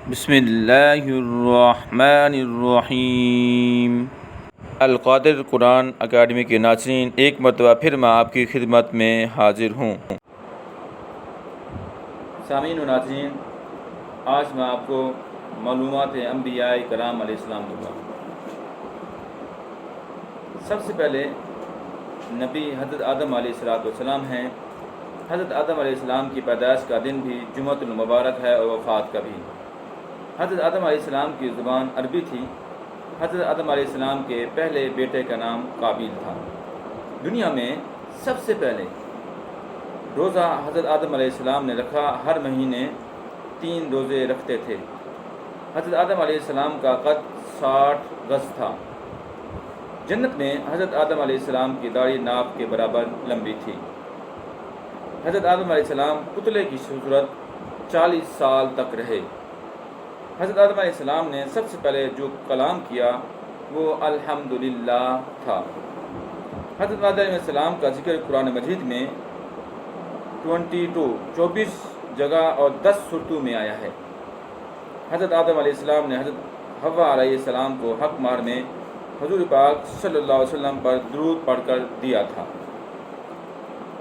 بسم اللہ الرحمن الرحیم۔ القادر قرآن اکیڈمی کے ناظرین، ایک مرتبہ پھر میں آپ کی خدمت میں حاضر ہوں۔ سامعین و ناظرین، آج میں آپ کو معلومات انبیاء کرام علیہ السلام دوں گا۔ سب سے پہلے نبی حضرت آدم علیہ السلام ہیں۔ حضرت آدم علیہ السلام کی پیدائش کا دن بھی جمعۃ المبارک ہے اور وفات کا بھی۔ حضرت آدم علیہ السلام کی زبان عربی تھی۔ حضرت آدم علیہ السلام کے پہلے بیٹے کا نام قابیل تھا۔ دنیا میں سب سے پہلے روزہ حضرت آدم علیہ السلام نے رکھا، ہر مہینے 3 روزے رکھتے تھے۔ حضرت آدم علیہ السلام کا قد 60 گز تھا۔ جنت میں حضرت آدم علیہ السلام کی داڑھی ناک کے برابر لمبی تھی۔ حضرت آدم علیہ السلام پتلے کی صورت 40 سال تک رہے۔ حضرت آدم علیہ السلام نے سب سے پہلے جو کلام کیا وہ الحمدللہ تھا۔ حضرت آدم علیہ السلام کا ذکر قرآن مجید میں 24 جگہ اور 10 سورتوں میں آیا ہے۔ حضرت آدم علیہ السلام نے حضرت حوا علیہ السلام کو حق مار میں حضور پاک صلی اللہ علیہ وسلم پر درود پڑھ کر دیا تھا۔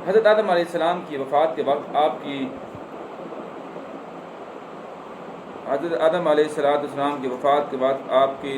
حضرت آدم علیہ السلام کی وفات کے وقت حضرت آدم علیہ السلام کی وفات کے بعد آپ کی